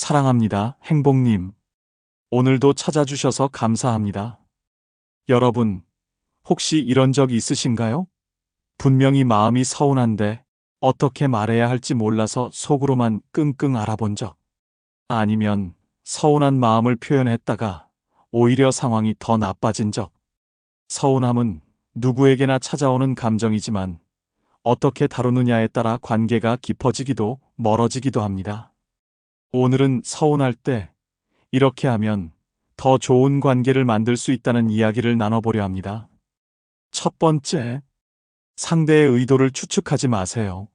사랑합니다, 행복님. 오늘도 찾아주셔서 감사합니다. 여러분, 혹시 이런 적 있으신가요? 분명히 마음이 서운한데 어떻게 말해야 할지 몰라서 속으로만 끙끙 앓아본 적. 아니면 서운한 마음을 표현했다가 오히려 상황이 더 나빠진 적. 서운함은 누구에게나 찾아오는 감정이지만 어떻게 다루느냐에 따라 관계가 깊어지기도 멀어지기도 합니다. 오늘은 서운할 때 이렇게 하면 더 좋은 관계를 만들 수 있다는 이야기를 나눠보려 합니다. 첫 번째, 상대의 의도를 추측하지 마세요.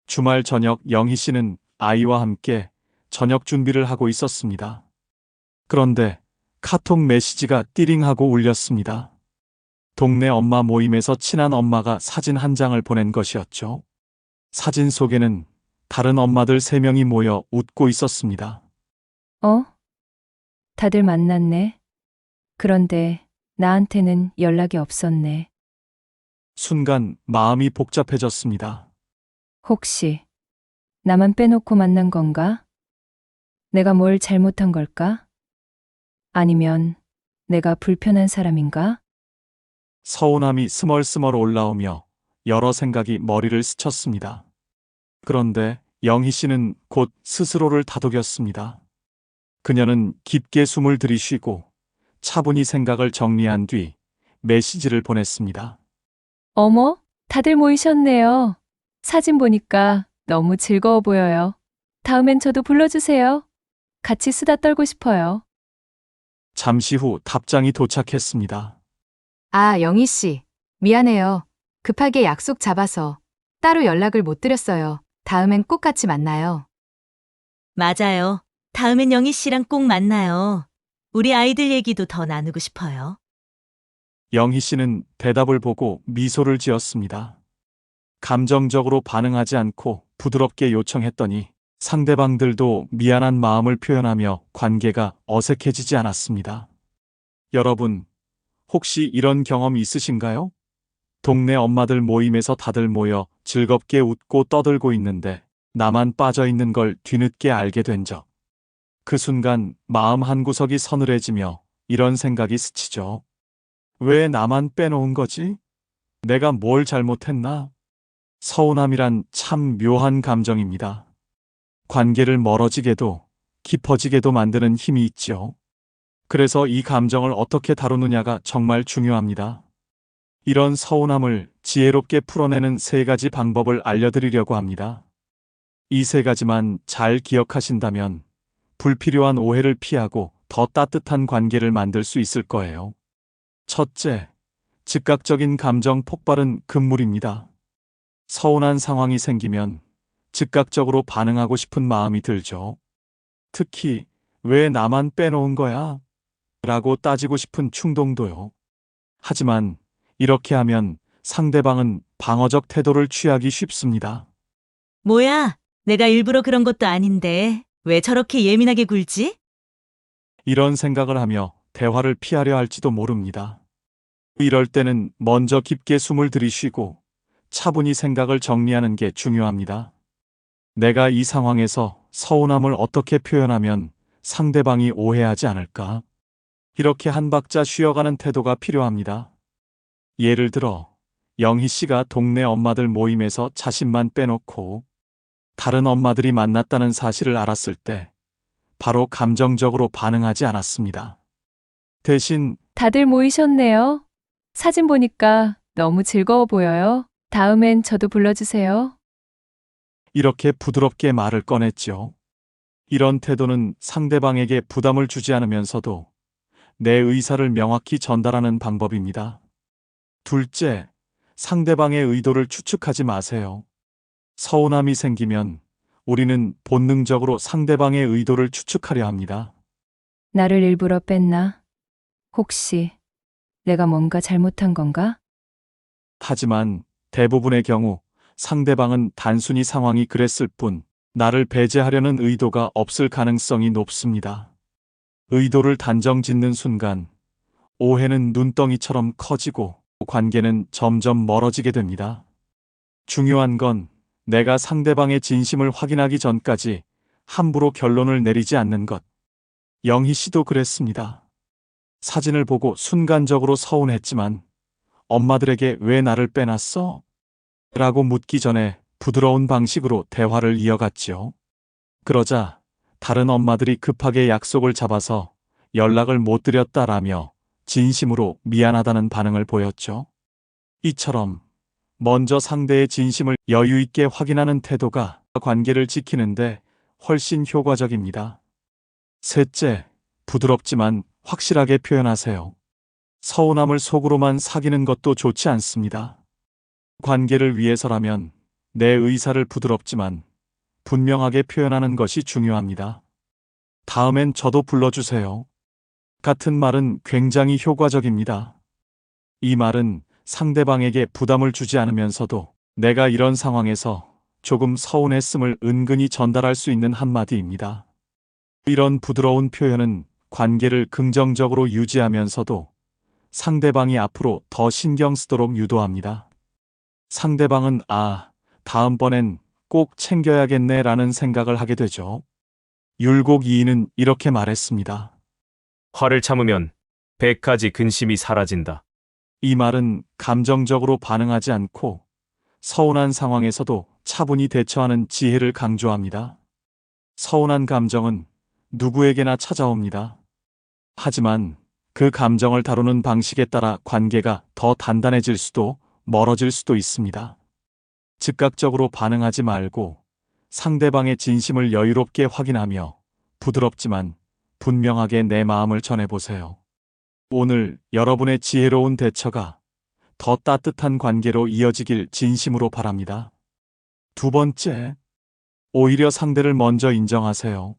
주말 저녁 영희 씨는 아이와 함께 저녁 준비를 하고 있었습니다. 그런데 카톡 메시지가 띠링하고 울렸습니다. 동네 엄마 모임에서 친한 엄마가 사진 한 장을 보낸 것이었죠. 사진 속에는 다른 엄마들 3명이 모여 웃고 있었습니다. 어? 다들 만났네. 그런데 나한테는 연락이 없었네. 순간 마음이 복잡해졌습니다. 혹시 나만 빼놓고 만난 건가? 내가 뭘 잘못한 걸까? 아니면 내가 불편한 사람인가? 서운함이 스멀스멀 올라오며 여러 생각이 머리를 스쳤습니다. 그런데 영희 씨는 곧 스스로를 다독였습니다. 그녀는 깊게 숨을 들이쉬고 차분히 생각을 정리한 뒤 메시지를 보냈습니다. 어머, 다들 모이셨네요. 사진 보니까 너무 즐거워 보여요. 다음엔 저도 불러주세요. 같이 수다 떨고 싶어요. 잠시 후 답장이 도착했습니다. 아, 영희 씨. 미안해요. 급하게 약속 잡아서 따로 연락을 못 드렸어요. 다음엔 꼭 같이 만나요. 맞아요. 다음엔 영희 씨랑 꼭 만나요. 우리 아이들 얘기도 더 나누고 싶어요. 영희 씨는 대답을 보고 미소를 지었습니다. 감정적으로 반응하지 않고 부드럽게 요청했더니 상대방들도 미안한 마음을 표현하며 관계가 어색해지지 않았습니다. 여러분, 혹시 이런 경험 있으신가요? 동네 엄마들 모임에서 다들 모여 즐겁게 웃고 떠들고 있는데 나만 빠져 있는 걸 뒤늦게 알게 된 적. 그 순간 마음 한구석이 서늘해지며 이런 생각이 스치죠. 왜 나만 빼놓은 거지? 내가 뭘 잘못했나? 서운함이란 참 묘한 감정입니다. 관계를 멀어지게도 깊어지게도 만드는 힘이 있죠. 그래서 이 감정을 어떻게 다루느냐가 정말 중요합니다. 이런 서운함을 지혜롭게 풀어내는 3가지 방법을 알려드리려고 합니다. 이 3가지만 잘 기억하신다면 불필요한 오해를 피하고 더 따뜻한 관계를 만들 수 있을 거예요. 첫째, 즉각적인 감정 폭발은 금물입니다. 서운한 상황이 생기면 즉각적으로 반응하고 싶은 마음이 들죠. 특히 왜 나만 빼놓은 거야? 라고 따지고 싶은 충동도요. 하지만 이렇게 하면 상대방은 방어적 태도를 취하기 쉽습니다. 뭐야? 내가 일부러 그런 것도 아닌데 왜 저렇게 예민하게 굴지? 이런 생각을 하며 대화를 피하려 할지도 모릅니다. 이럴 때는 먼저 깊게 숨을 들이쉬고 차분히 생각을 정리하는 게 중요합니다. 내가 이 상황에서 서운함을 어떻게 표현하면 상대방이 오해하지 않을까? 이렇게 한 박자 쉬어가는 태도가 필요합니다. 예를 들어, 영희 씨가 동네 엄마들 모임에서 자신만 빼놓고 다른 엄마들이 만났다는 사실을 알았을 때 바로 감정적으로 반응하지 않았습니다. 대신 다들 모이셨네요. 사진 보니까 너무 즐거워 보여요. 다음엔 저도 불러주세요. 이렇게 부드럽게 말을 꺼냈죠. 이런 태도는 상대방에게 부담을 주지 않으면서도 내 의사를 명확히 전달하는 방법입니다. 둘째, 상대방의 의도를 추측하지 마세요. 서운함이 생기면 우리는 본능적으로 상대방의 의도를 추측하려 합니다. 나를 일부러 뺐나? 혹시 내가 뭔가 잘못한 건가? 하지만 대부분의 경우 상대방은 단순히 상황이 그랬을 뿐 나를 배제하려는 의도가 없을 가능성이 높습니다. 의도를 단정 짓는 순간 오해는 눈덩이처럼 커지고 관계는 점점 멀어지게 됩니다. 중요한 건 내가 상대방의 진심을 확인하기 전까지 함부로 결론을 내리지 않는 것. 영희 씨도 그랬습니다. 사진을 보고 순간적으로 서운했지만 엄마들에게 왜 나를 빼놨어? 라고 묻기 전에 부드러운 방식으로 대화를 이어갔지요. 그러자 다른 엄마들이 급하게 약속을 잡아서 연락을 못 드렸다라며 진심으로 미안하다는 반응을 보였죠. 이처럼 먼저 상대의 진심을 여유 있게 확인하는 태도가 관계를 지키는데 훨씬 효과적입니다. 셋째, 부드럽지만 확실하게 표현하세요. 서운함을 속으로만 사귀는 것도 좋지 않습니다. 관계를 위해서라면 내 의사를 부드럽지만 분명하게 표현하는 것이 중요합니다. 다음엔 저도 불러주세요. 같은 말은 굉장히 효과적입니다. 이 말은 상대방에게 부담을 주지 않으면서도 내가 이런 상황에서 조금 서운했음을 은근히 전달할 수 있는 한마디입니다. 이런 부드러운 표현은 관계를 긍정적으로 유지하면서도 상대방이 앞으로 더 신경 쓰도록 유도합니다. 상대방은 다음번엔 꼭 챙겨야겠네 라는 생각을 하게 되죠. 율곡 이인은 이렇게 말했습니다. 화를 참으면 100가지 근심이 사라진다. 이 말은 감정적으로 반응하지 않고 서운한 상황에서도 차분히 대처하는 지혜를 강조합니다. 서운한 감정은 누구에게나 찾아옵니다. 하지만 그 감정을 다루는 방식에 따라 관계가 더 단단해질 수도 멀어질 수도 있습니다. 즉각적으로 반응하지 말고 상대방의 진심을 여유롭게 확인하며 부드럽지만 분명하게 내 마음을 전해보세요. 오늘 여러분의 지혜로운 대처가 더 따뜻한 관계로 이어지길 진심으로 바랍니다. 두 번째, 오히려 상대를 먼저 인정하세요.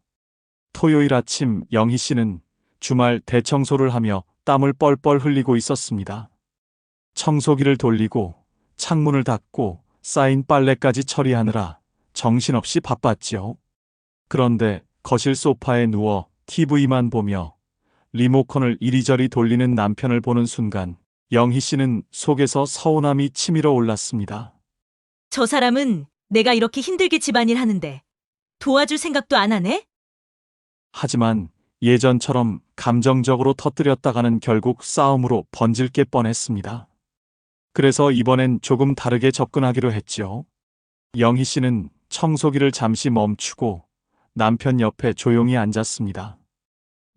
토요일 아침 영희 씨는 주말 대청소를 하며 땀을 뻘뻘 흘리고 있었습니다. 청소기를 돌리고 창문을 닫고 쌓인 빨래까지 처리하느라 정신없이 바빴지요. 그런데 거실 소파에 누워 TV만 보며 리모컨을 이리저리 돌리는 남편을 보는 순간 영희 씨는 속에서 서운함이 치밀어 올랐습니다. 저 사람은 내가 이렇게 힘들게 집안일 하는데 도와줄 생각도 안 하네? 하지만 예전처럼 감정적으로 터뜨렸다가는 결국 싸움으로 번질 게 뻔했습니다. 그래서 이번엔 조금 다르게 접근하기로 했지요. 영희 씨는 청소기를 잠시 멈추고 남편 옆에 조용히 앉았습니다.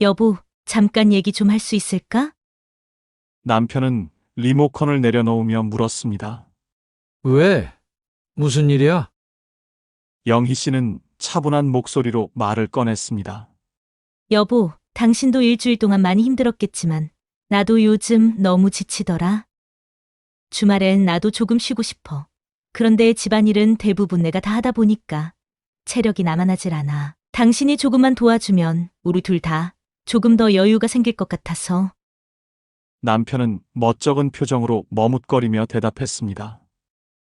여보, 잠깐 얘기 좀 할 수 있을까? 남편은 리모컨을 내려놓으며 물었습니다. 왜? 무슨 일이야? 영희 씨는 차분한 목소리로 말을 꺼냈습니다. 여보, 당신도 일주일 동안 많이 힘들었겠지만 나도 요즘 너무 지치더라. 주말엔 나도 조금 쉬고 싶어. 그런데 집안일은 대부분 내가 다 하다 보니까 체력이 남아나질 않아. 당신이 조금만 도와주면 우리 둘 다 조금 더 여유가 생길 것 같아서. 남편은 멋쩍은 표정으로 머뭇거리며 대답했습니다.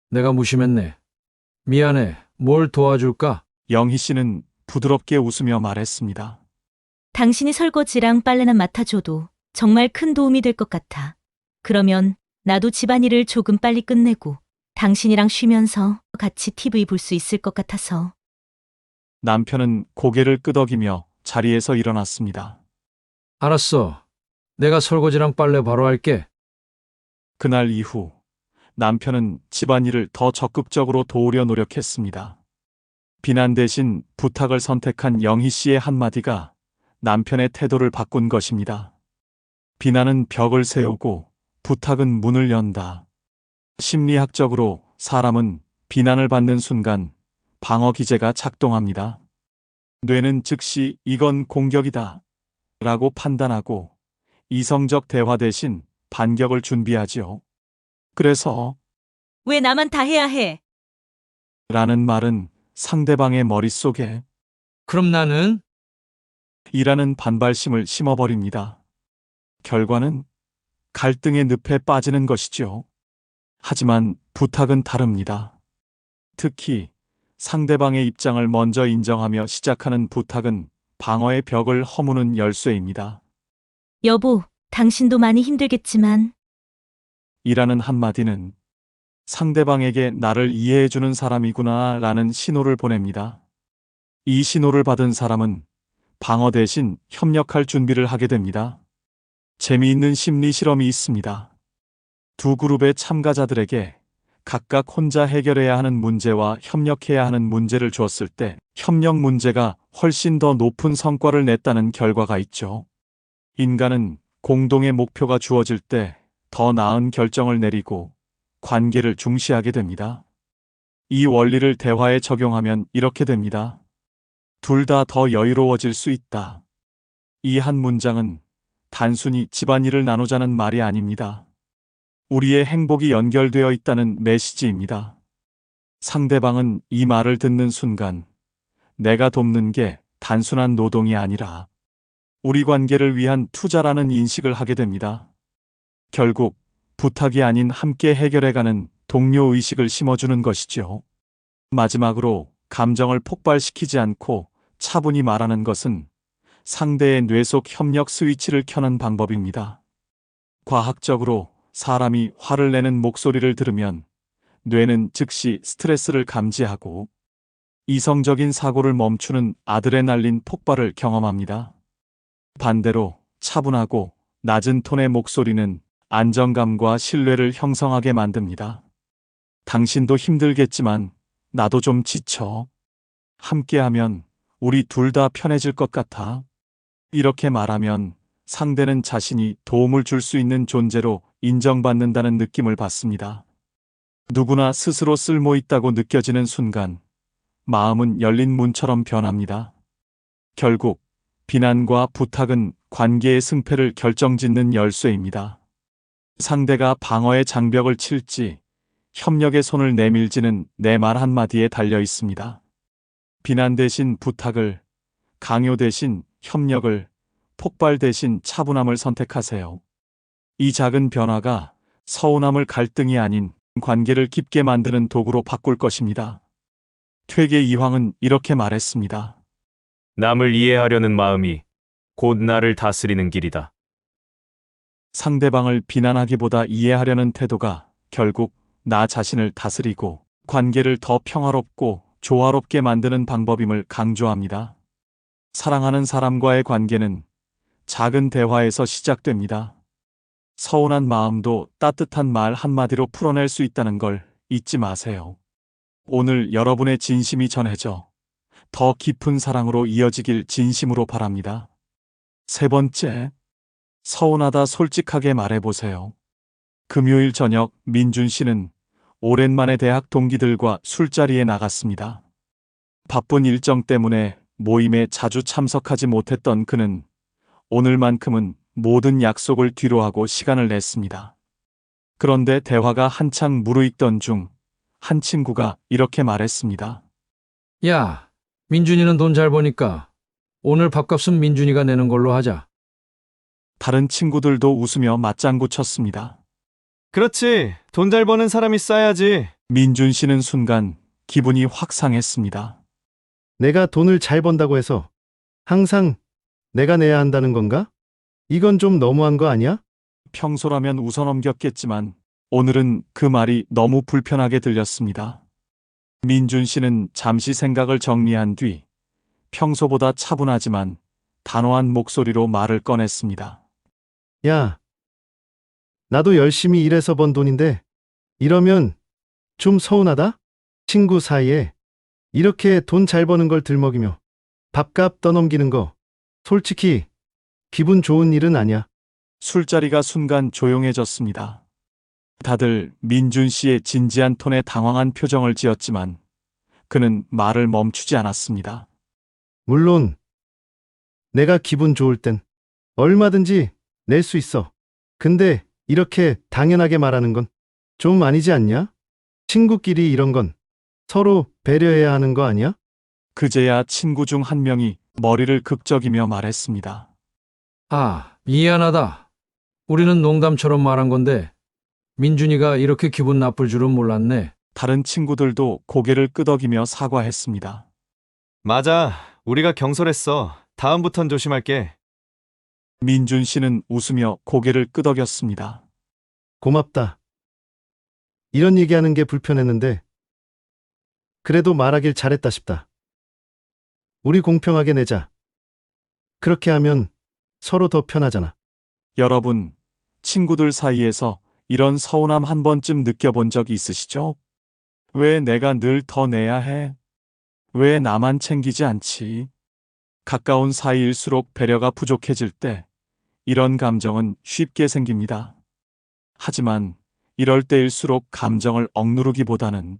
내가 무심했네. 미안해. 뭘 도와줄까? 영희 씨는 부드럽게 웃으며 말했습니다. 당신이 설거지랑 빨래나 맡아줘도 정말 큰 도움이 될 것 같아. 그러면 나도 집안일을 조금 빨리 끝내고 당신이랑 쉬면서 같이 TV 볼 수 있을 것 같아서. 남편은 고개를 끄덕이며 자리에서 일어났습니다. 알았어. 내가 설거지랑 빨래 바로 할게. 그날 이후 남편은 집안일을 더 적극적으로 도우려 노력했습니다. 비난 대신 부탁을 선택한 영희 씨의 한마디가 남편의 태도를 바꾼 것입니다. 비난은 벽을 세우고 부탁은 문을 연다. 심리학적으로 사람은 비난을 받는 순간 방어 기제가 작동합니다. 뇌는 즉시 이건 공격이다 라고 판단하고 이성적 대화 대신 반격을 준비하지요. 그래서 왜 나만 다 해야 해? 라는 말은 상대방의 머릿속에 그럼 나는? 이라는 반발심을 심어버립니다. 결과는 갈등의 늪에 빠지는 것이죠. 하지만 부탁은 다릅니다. 특히 상대방의 입장을 먼저 인정하며 시작하는 부탁은 방어의 벽을 허무는 열쇠입니다. 여보, 당신도 많이 힘들겠지만 이라는 한마디는 상대방에게 나를 이해해주는 사람이구나 라는 신호를 보냅니다. 이 신호를 받은 사람은 방어 대신 협력할 준비를 하게 됩니다. 재미있는 심리 실험이 있습니다. 두 그룹의 참가자들에게 각각 혼자 해결해야 하는 문제와 협력해야 하는 문제를 주었을 때 협력 문제가 훨씬 더 높은 성과를 냈다는 결과가 있죠. 인간은 공동의 목표가 주어질 때 더 나은 결정을 내리고 관계를 중시하게 됩니다. 이 원리를 대화에 적용하면 이렇게 됩니다. 둘 다 더 여유로워질 수 있다. 이 한 문장은 단순히 집안일을 나누자는 말이 아닙니다. 우리의 행복이 연결되어 있다는 메시지입니다. 상대방은 이 말을 듣는 순간 내가 돕는 게 단순한 노동이 아니라 우리 관계를 위한 투자라는 인식을 하게 됩니다. 결국 부탁이 아닌 함께 해결해가는 동료 의식을 심어주는 것이죠. 마지막으로 감정을 폭발시키지 않고 차분히 말하는 것은 상대의 뇌 속 협력 스위치를 켜는 방법입니다. 과학적으로 사람이 화를 내는 목소리를 들으면 뇌는 즉시 스트레스를 감지하고 이성적인 사고를 멈추는 아드레날린 폭발을 경험합니다. 반대로 차분하고 낮은 톤의 목소리는 안정감과 신뢰를 형성하게 만듭니다. 당신도 힘들겠지만 나도 좀 지쳐. 함께하면 우리 둘 다 편해질 것 같아. 이렇게 말하면 상대는 자신이 도움을 줄 수 있는 존재로 인정받는다는 느낌을 받습니다. 누구나 스스로 쓸모 있다고 느껴지는 순간 마음은 열린 문처럼 변합니다. 결국 비난과 부탁은 관계의 승패를 결정짓는 열쇠입니다. 상대가 방어의 장벽을 칠지 협력의 손을 내밀지는 내 말 한마디에 달려 있습니다. 비난 대신 부탁을, 강요 대신 협력을, 폭발 대신 차분함을 선택하세요. 이 작은 변화가 서운함을 갈등이 아닌 관계를 깊게 만드는 도구로 바꿀 것입니다. 퇴계 이황은 이렇게 말했습니다. 남을 이해하려는 마음이 곧 나를 다스리는 길이다. 상대방을 비난하기보다 이해하려는 태도가 결국 나 자신을 다스리고 관계를 더 평화롭고 조화롭게 만드는 방법임을 강조합니다. 사랑하는 사람과의 관계는 작은 대화에서 시작됩니다. 서운한 마음도 따뜻한 말 한마디로 풀어낼 수 있다는 걸 잊지 마세요. 오늘 여러분의 진심이 전해져 더 깊은 사랑으로 이어지길 진심으로 바랍니다. 세 번째, 서운하다 솔직하게 말해보세요. 금요일 저녁 민준 씨는 오랜만에 대학 동기들과 술자리에 나갔습니다. 바쁜 일정 때문에 모임에 자주 참석하지 못했던 그는 오늘만큼은 모든 약속을 뒤로하고 시간을 냈습니다. 그런데 대화가 한창 무르익던 중 한 친구가 이렇게 말했습니다. 야, 민준이는 돈 잘 버니까 오늘 밥값은 민준이가 내는 걸로 하자. 다른 친구들도 웃으며 맞장구 쳤습니다. 그렇지. 돈 잘 버는 사람이 싸야지. 민준 씨는 순간 기분이 확 상했습니다. 내가 돈을 잘 번다고 해서 항상 내가 내야 한다는 건가? 이건 좀 너무한 거 아니야? 평소라면 웃어넘겼겠지만 오늘은 그 말이 너무 불편하게 들렸습니다. 민준 씨는 잠시 생각을 정리한 뒤 평소보다 차분하지만 단호한 목소리로 말을 꺼냈습니다. 야, 나도 열심히 일해서 번 돈인데 이러면 좀 서운하다? 친구 사이에 이렇게 돈 잘 버는 걸 들먹이며 밥값 떠넘기는 거 솔직히 기분 좋은 일은 아니야. 술자리가 순간 조용해졌습니다. 다들 민준 씨의 진지한 톤에 당황한 표정을 지었지만 그는 말을 멈추지 않았습니다. 물론 내가 기분 좋을 땐 얼마든지 낼 수 있어. 근데 이렇게 당연하게 말하는 건 좀 아니지 않냐? 친구끼리 이런 건 서로 배려해야 하는 거 아니야? 그제야 친구 중 한 명이 머리를 극적이며 말했습니다. 아, 미안하다. 우리는 농담처럼 말한 건데 민준이가 이렇게 기분 나쁠 줄은 몰랐네. 다른 친구들도 고개를 끄덕이며 사과했습니다. 맞아. 우리가 경솔했어. 다음부턴 조심할게. 민준 씨는 웃으며 고개를 끄덕였습니다. 고맙다. 이런 얘기하는 게 불편했는데 그래도 말하길 잘했다 싶다. 우리 공평하게 내자. 그렇게 하면 서로 더 편하잖아. 여러분, 친구들 사이에서 이런 서운함 한 번쯤 느껴본 적 있으시죠? 왜 내가 늘 더 내야 해? 왜 나만 챙기지 않지? 가까운 사이일수록 배려가 부족해질 때 이런 감정은 쉽게 생깁니다. 하지만 이럴 때일수록 감정을 억누르기보다는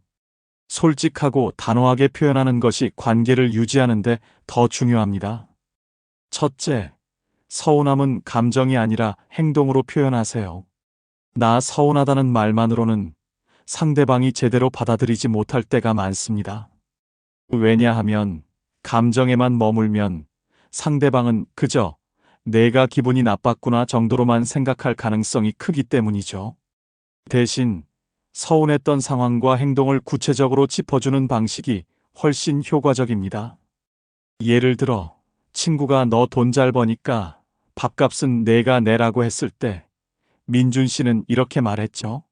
솔직하고 단호하게 표현하는 것이 관계를 유지하는데 더 중요합니다. 첫째, 서운함은 감정이 아니라 행동으로 표현하세요. 나 서운하다는 말만으로는 상대방이 제대로 받아들이지 못할 때가 많습니다. 왜냐하면 감정에만 머물면 상대방은 그저 내가 기분이 나빴구나 정도로만 생각할 가능성이 크기 때문이죠. 대신 서운했던 상황과 행동을 구체적으로 짚어주는 방식이 훨씬 효과적입니다. 예를 들어, 친구가 너 돈 잘 버니까 밥값은 내가 내라고 했을 때 민준 씨는 이렇게 말했죠.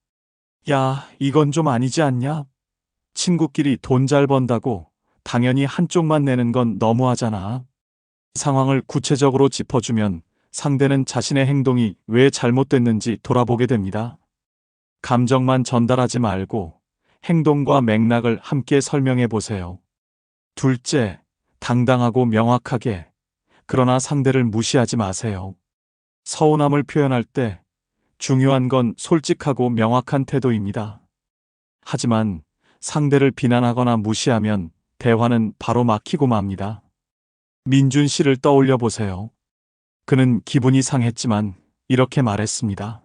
야, 이건 좀 아니지 않냐? 친구끼리 돈 잘 번다고 당연히 한쪽만 내는 건 너무하잖아. 상황을 구체적으로 짚어주면 상대는 자신의 행동이 왜 잘못됐는지 돌아보게 됩니다. 감정만 전달하지 말고 행동과 맥락을 함께 설명해 보세요. 둘째, 당당하고 명확하게, 그러나 상대를 무시하지 마세요. 서운함을 표현할 때 중요한 건 솔직하고 명확한 태도입니다. 하지만 상대를 비난하거나 무시하면 대화는 바로 막히고 맙니다. 민준 씨를 떠올려 보세요. 그는 기분이 상했지만 이렇게 말했습니다.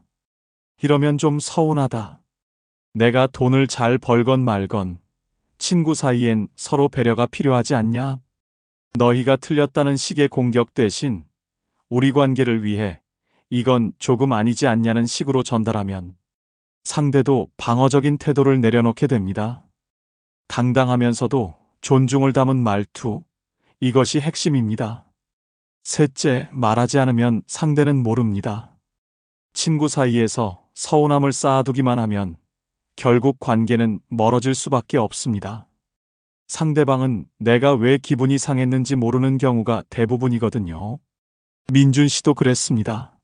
이러면 좀 서운하다. 내가 돈을 잘 벌건 말건 친구 사이엔 서로 배려가 필요하지 않냐? 너희가 틀렸다는 식의 공격 대신 우리 관계를 위해 이건 조금 아니지 않냐는 식으로 전달하면 상대도 방어적인 태도를 내려놓게 됩니다. 당당하면서도 존중을 담은 말투, 이것이 핵심입니다. 셋째, 말하지 않으면 상대는 모릅니다. 친구 사이에서 서운함을 쌓아두기만 하면 결국 관계는 멀어질 수밖에 없습니다. 상대방은 내가 왜 기분이 상했는지 모르는 경우가 대부분이거든요. 민준 씨도 그랬습니다.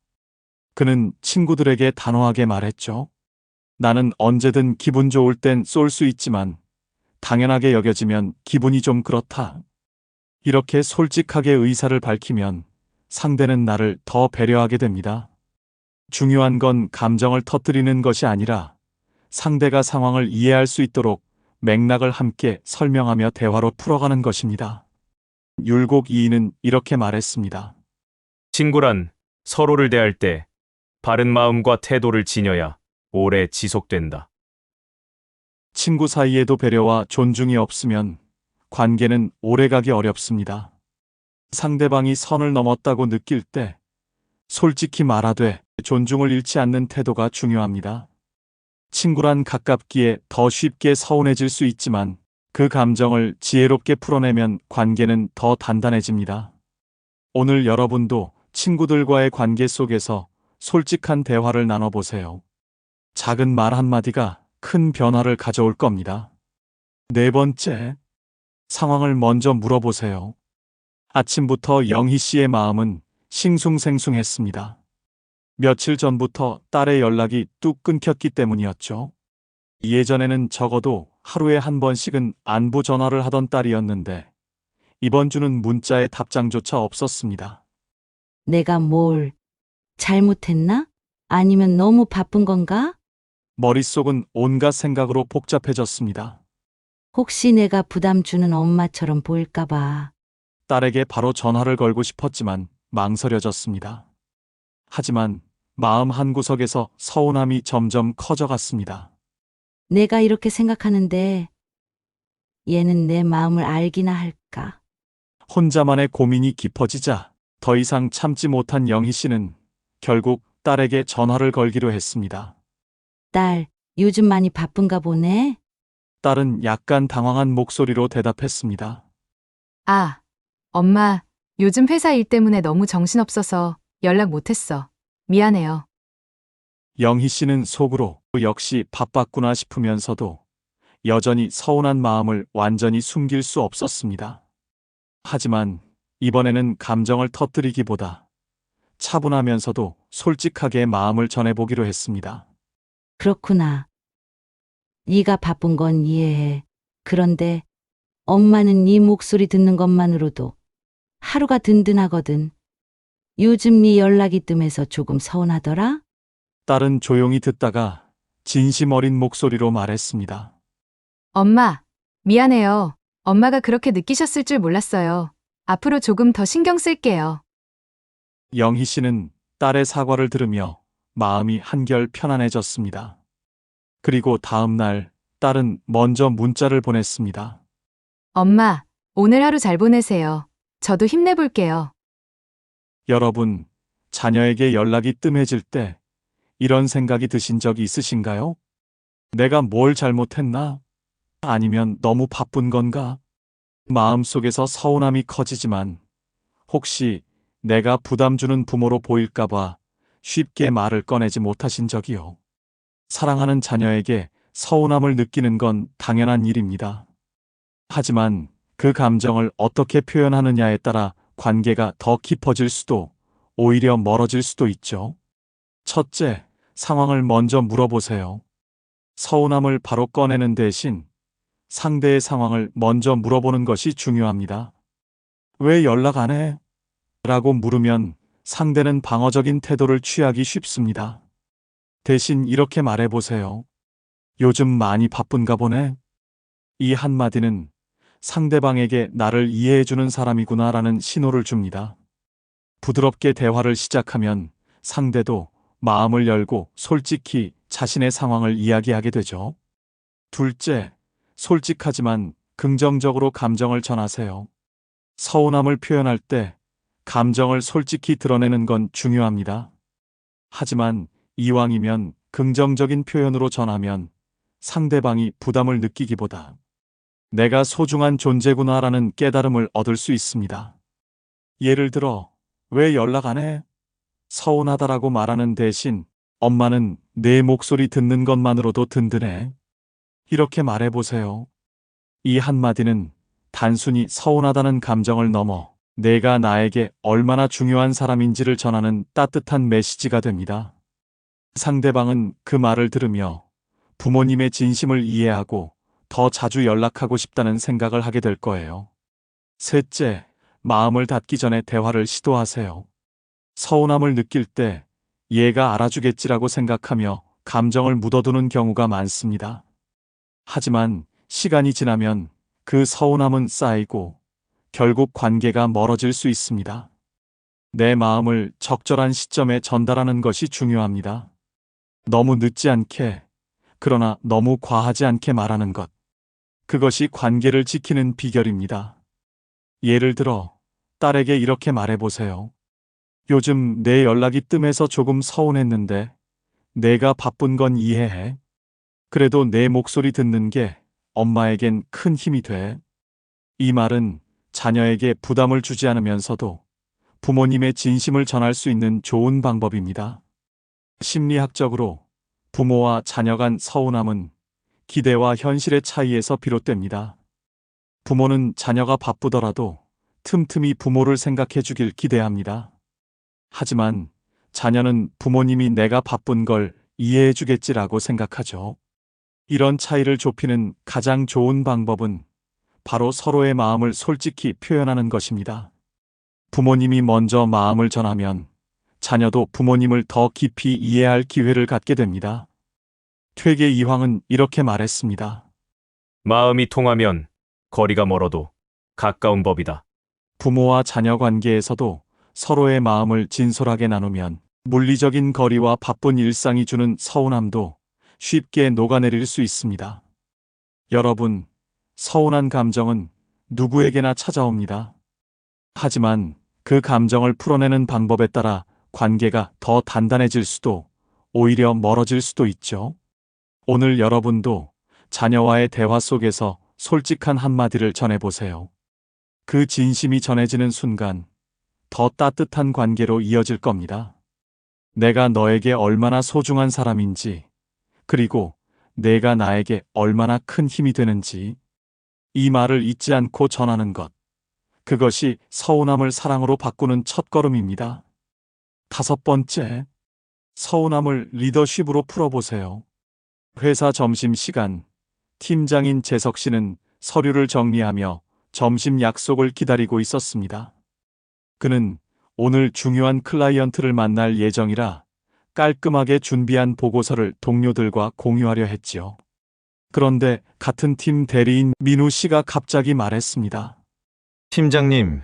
그는 친구들에게 단호하게 말했죠. 나는 언제든 기분 좋을 땐 쏠 수 있지만 당연하게 여겨지면 기분이 좀 그렇다. 이렇게 솔직하게 의사를 밝히면 상대는 나를 더 배려하게 됩니다. 중요한 건 감정을 터뜨리는 것이 아니라 상대가 상황을 이해할 수 있도록 맥락을 함께 설명하며 대화로 풀어가는 것입니다. 율곡 이인은 이렇게 말했습니다. 친구란 서로를 대할 때 바른 마음과 태도를 지녀야 오래 지속된다. 친구 사이에도 배려와 존중이 없으면 관계는 오래가기 어렵습니다. 상대방이 선을 넘었다고 느낄 때 솔직히 말하되 존중을 잃지 않는 태도가 중요합니다. 친구란 가깝기에 더 쉽게 서운해질 수 있지만 그 감정을 지혜롭게 풀어내면 관계는 더 단단해집니다. 오늘 여러분도 친구들과의 관계 속에서 솔직한 대화를 나눠보세요. 작은 말 한마디가 큰 변화를 가져올 겁니다. 네 번째, 상황을 먼저 물어보세요. 아침부터 영희 씨의 마음은 싱숭생숭했습니다. 며칠 전부터 딸의 연락이 뚝 끊겼기 때문이었죠. 예전에는 적어도 하루에 한 번씩은 안부 전화를 하던 딸이었는데 이번 주는 문자에 답장조차 없었습니다. 내가 뭘 잘못했나? 아니면 너무 바쁜 건가? 머릿속은 온갖 생각으로 복잡해졌습니다. 혹시 내가 부담 주는 엄마처럼 보일까봐. 딸에게 바로 전화를 걸고 싶었지만 망설여졌습니다. 하지만 마음 한구석에서 서운함이 점점 커져갔습니다. 내가 이렇게 생각하는데 얘는 내 마음을 알기나 할까? 혼자만의 고민이 깊어지자 더 이상 참지 못한 영희 씨는 결국 딸에게 전화를 걸기로 했습니다. 딸, 요즘 많이 바쁜가 보네? 딸은 약간 당황한 목소리로 대답했습니다. 아, 엄마, 요즘 회사 일 때문에 너무 정신없어서 연락 못했어. 미안해요. 영희 씨는 속으로 역시 바빴구나 싶으면서도 여전히 서운한 마음을 완전히 숨길 수 없었습니다. 하지만 이번에는 감정을 터뜨리기보다 차분하면서도 솔직하게 마음을 전해보기로 했습니다. 그렇구나. 네가 바쁜 건 이해해. 그런데 엄마는 네 목소리 듣는 것만으로도 하루가 든든하거든. 요즘 네 연락이 뜸해서 조금 서운하더라? 딸은 조용히 듣다가 진심 어린 목소리로 말했습니다. 엄마, 미안해요. 엄마가 그렇게 느끼셨을 줄 몰랐어요. 앞으로 조금 더 신경 쓸게요. 영희 씨는 딸의 사과를 들으며 마음이 한결 편안해졌습니다. 그리고 다음 날 딸은 먼저 문자를 보냈습니다. 엄마, 오늘 하루 잘 보내세요. 저도 힘내볼게요. 여러분, 자녀에게 연락이 뜸해질 때 이런 생각이 드신 적이 있으신가요? 내가 뭘 잘못했나? 아니면 너무 바쁜 건가? 마음속에서 서운함이 커지지만 혹시 내가 부담 주는 부모로 보일까봐 쉽게 말을 꺼내지 못하신 적이요. 사랑하는 자녀에게 서운함을 느끼는 건 당연한 일입니다. 하지만 그 감정을 어떻게 표현하느냐에 따라 관계가 더 깊어질 수도 오히려 멀어질 수도 있죠. 첫째, 상황을 먼저 물어보세요. 서운함을 바로 꺼내는 대신 상대의 상황을 먼저 물어보는 것이 중요합니다. 왜 연락 안 해? 라고 물으면 상대는 방어적인 태도를 취하기 쉽습니다. 대신 이렇게 말해보세요. 요즘 많이 바쁜가 보네? 이 한마디는 상대방에게 나를 이해해주는 사람이구나라는 신호를 줍니다. 부드럽게 대화를 시작하면 상대도 마음을 열고 솔직히 자신의 상황을 이야기하게 되죠. 둘째, 솔직하지만 긍정적으로 감정을 전하세요. 서운함을 표현할 때 감정을 솔직히 드러내는 건 중요합니다. 하지만 이왕이면 긍정적인 표현으로 전하면 상대방이 부담을 느끼기보다 내가 소중한 존재구나라는 깨달음을 얻을 수 있습니다. 예를 들어, 왜 연락 안 해? 서운하다라고 말하는 대신 엄마는 내 목소리 듣는 것만으로도 든든해. 이렇게 말해보세요. 이 한마디는 단순히 서운하다는 감정을 넘어 내가 나에게 얼마나 중요한 사람인지를 전하는 따뜻한 메시지가 됩니다. 상대방은 그 말을 들으며 부모님의 진심을 이해하고 더 자주 연락하고 싶다는 생각을 하게 될 거예요. 셋째, 마음을 닫기 전에 대화를 시도하세요. 서운함을 느낄 때 얘가 알아주겠지라고 생각하며 감정을 묻어두는 경우가 많습니다. 하지만 시간이 지나면 그 서운함은 쌓이고 결국 관계가 멀어질 수 있습니다. 내 마음을 적절한 시점에 전달하는 것이 중요합니다. 너무 늦지 않게, 그러나 너무 과하지 않게 말하는 것. 그것이 관계를 지키는 비결입니다. 예를 들어, 딸에게 이렇게 말해보세요. 요즘 내 연락이 뜸해서 조금 서운했는데 내가 바쁜 건 이해해. 그래도 내 목소리 듣는 게 엄마에겐 큰 힘이 돼. 이 말은 자녀에게 부담을 주지 않으면서도 부모님의 진심을 전할 수 있는 좋은 방법입니다. 심리학적으로 부모와 자녀 간 서운함은 기대와 현실의 차이에서 비롯됩니다. 부모는 자녀가 바쁘더라도 틈틈이 부모를 생각해 주길 기대합니다. 하지만 자녀는 부모님이 내가 바쁜 걸 이해해 주겠지라고 생각하죠. 이런 차이를 좁히는 가장 좋은 방법은 바로 서로의 마음을 솔직히 표현하는 것입니다. 부모님이 먼저 마음을 전하면 자녀도 부모님을 더 깊이 이해할 기회를 갖게 됩니다. 퇴계 이황은 이렇게 말했습니다. 마음이 통하면 거리가 멀어도 가까운 법이다. 부모와 자녀 관계에서도 서로의 마음을 진솔하게 나누면 물리적인 거리와 바쁜 일상이 주는 서운함도 쉽게 녹아내릴 수 있습니다. 여러분, 서운한 감정은 누구에게나 찾아옵니다. 하지만 그 감정을 풀어내는 방법에 따라 관계가 더 단단해질 수도 오히려 멀어질 수도 있죠. 오늘 여러분도 자녀와의 대화 속에서 솔직한 한마디를 전해보세요. 그 진심이 전해지는 순간 더 따뜻한 관계로 이어질 겁니다. 내가 너에게 얼마나 소중한 사람인지, 그리고 내가 나에게 얼마나 큰 힘이 되는지, 이 말을 잊지 않고 전하는 것. 그것이 서운함을 사랑으로 바꾸는 첫걸음입니다. 5번째, 서운함을 리더십으로 풀어보세요. 회사 점심시간, 팀장인 재석 씨는 서류를 정리하며 점심 약속을 기다리고 있었습니다. 그는 오늘 중요한 클라이언트를 만날 예정이라 깔끔하게 준비한 보고서를 동료들과 공유하려 했지요. 그런데 같은 팀 대리인 민우 씨가 갑자기 말했습니다. 팀장님,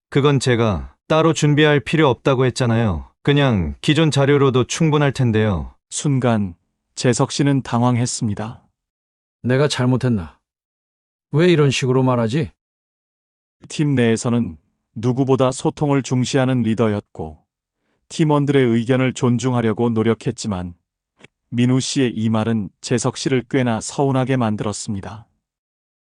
그건 제가 따로 준비할 필요 없다고 했잖아요. 그냥 기존 자료로도 충분할 텐데요. 순간 재석 씨는 당황했습니다. 내가 잘못했나? 왜 이런 식으로 말하지? 팀 내에서는 누구보다 소통을 중시하는 리더였고 팀원들의 의견을 존중하려고 노력했지만 민우 씨의 이 말은 재석 씨를 꽤나 서운하게 만들었습니다.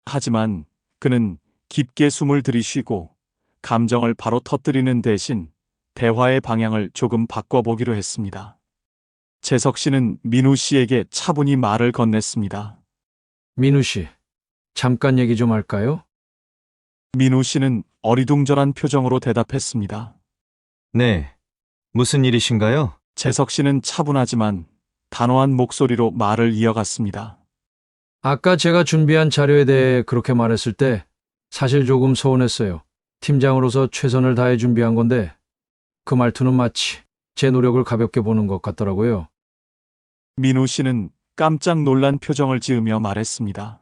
하지만 그는 깊게 숨을 들이쉬고 감정을 바로 터뜨리는 대신 대화의 방향을 조금 바꿔보기로 했습니다. 재석 씨는 민우 씨에게 차분히 말을 건넸습니다. 민우 씨, 잠깐 얘기 좀 할까요? 민우 씨는 어리둥절한 표정으로 대답했습니다. 네, 무슨 일이신가요? 재석 씨는 차분하지만 단호한 목소리로 말을 이어갔습니다. 아까 제가 준비한 자료에 대해 그렇게 말했을 때 사실 조금 서운했어요. 팀장으로서 최선을 다해 준비한 건데 그 말투는 마치 제 노력을 가볍게 보는 것 같더라고요. 민우 씨는 깜짝 놀란 표정을 지으며 말했습니다.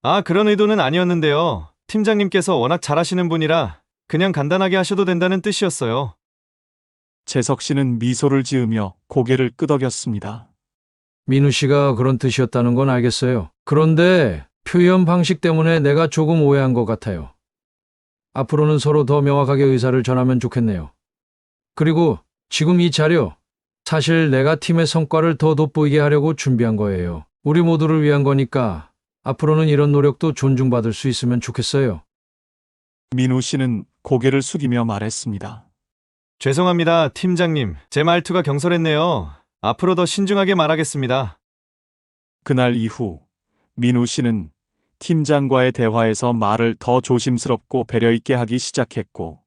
아, 그런 의도는 아니었는데요. 팀장님께서 워낙 잘하시는 분이라 그냥 간단하게 하셔도 된다는 뜻이었어요. 재석 씨는 미소를 지으며 고개를 끄덕였습니다. 민우 씨가 그런 뜻이었다는 건 알겠어요. 그런데 표현 방식 때문에 내가 조금 오해한 것 같아요. 앞으로는 서로 더 명확하게 의사를 전하면 좋겠네요. 그리고 지금 이 자료, 사실 내가 팀의 성과를 더 돋보이게 하려고 준비한 거예요. 우리 모두를 위한 거니까 앞으로는 이런 노력도 존중받을 수 있으면 좋겠어요. 민우 씨는 고개를 숙이며 말했습니다. 죄송합니다, 팀장님. 제 말투가 경솔했네요. 앞으로 더 신중하게 말하겠습니다. 그날 이후 민우 씨는 팀장과의 대화에서 말을 더 조심스럽고 배려 있게 하기 시작했고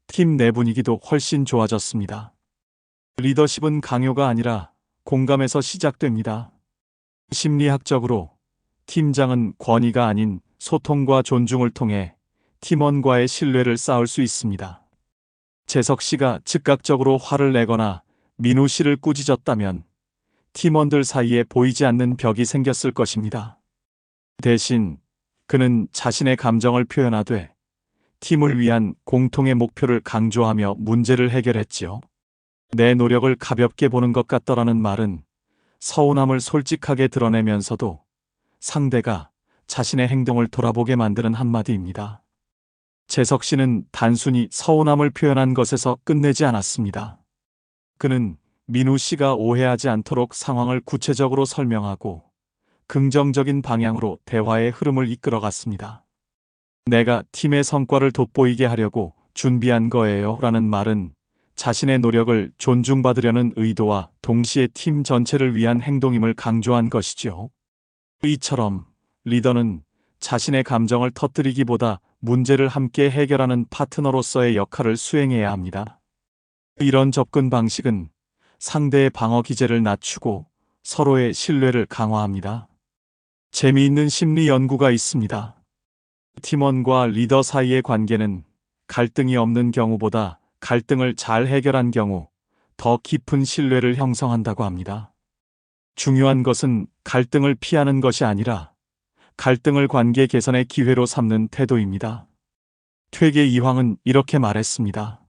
팀 내 분위기도 훨씬 좋아졌습니다. 리더십은 강요가 아니라 공감에서 시작됩니다. 심리학적으로 팀장은 권위가 아닌 소통과 존중을 통해 팀원과의 신뢰를 쌓을 수 있습니다. 재석 씨가 즉각적으로 화를 내거나 민우 씨를 꾸짖었다면 팀원들 사이에 보이지 않는 벽이 생겼을 것입니다. 대신 그는 자신의 감정을 표현하되 팀을 위한 공통의 목표를 강조하며 문제를 해결했지요. 내 노력을 가볍게 보는 것 같더라는 말은 서운함을 솔직하게 드러내면서도 상대가 자신의 행동을 돌아보게 만드는 한마디입니다. 재석 씨는 단순히 서운함을 표현한 것에서 끝내지 않았습니다. 그는 민우 씨가 오해하지 않도록 상황을 구체적으로 설명하고 긍정적인 방향으로 대화의 흐름을 이끌어갔습니다. 내가 팀의 성과를 돋보이게 하려고 준비한 거예요 라는 말은 자신의 노력을 존중받으려는 의도와 동시에 팀 전체를 위한 행동임을 강조한 것이죠. 이처럼 리더는 자신의 감정을 터뜨리기보다 문제를 함께 해결하는 파트너로서의 역할을 수행해야 합니다. 이런 접근 방식은 상대의 방어 기제를 낮추고 서로의 신뢰를 강화합니다. 재미있는 심리 연구가 있습니다. 팀원과 리더 사이의 관계는 갈등이 없는 경우보다 갈등을 잘 해결한 경우 더 깊은 신뢰를 형성한다고 합니다. 중요한 것은 갈등을 피하는 것이 아니라 갈등을 관계 개선의 기회로 삼는 태도입니다. 퇴계 이황은 이렇게 말했습니다.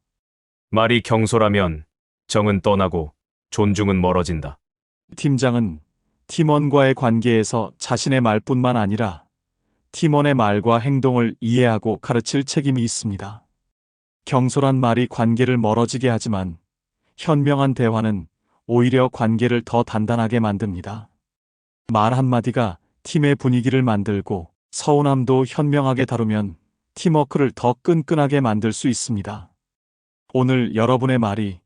말이 경솔하면 정은 떠나고 존중은 멀어진다. 팀장은 팀원과의 관계에서 자신의 말뿐만 아니라 팀원의 말과 행동을 이해하고 가르칠 책임이 있습니다. 경솔한 말이 관계를 멀어지게 하지만 현명한 대화는 오히려 관계를 더 단단하게 만듭니다. 말 한마디가 팀의 분위기를 만들고 서운함도 현명하게 다루면 팀워크를 더 끈끈하게 만들 수 있습니다. 오늘 여러분의 말이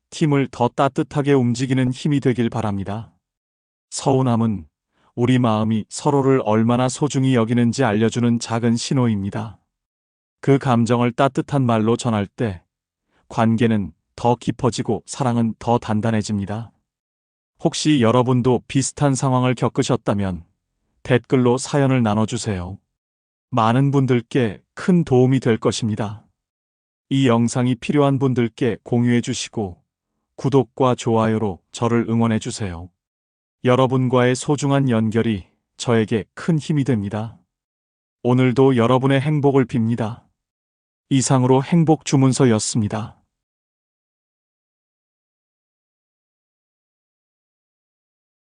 팀을 더 따뜻하게 움직이는 힘이 되길 바랍니다. 서운함은 우리 마음이 서로를 얼마나 소중히 여기는지 알려주는 작은 신호입니다. 그 감정을 따뜻한 말로 전할 때 관계는 더 깊어지고 사랑은 더 단단해집니다. 혹시 여러분도 비슷한 상황을 겪으셨다면 댓글로 사연을 나눠주세요. 많은 분들께 큰 도움이 될 것입니다. 이 영상이 필요한 분들께 공유해 주시고 구독과 좋아요로 저를 응원해 주세요. 여러분과의 소중한 연결이 저에게 큰 힘이 됩니다. 오늘도 여러분의 행복을 빕니다. 이상으로 행복 주문서였습니다.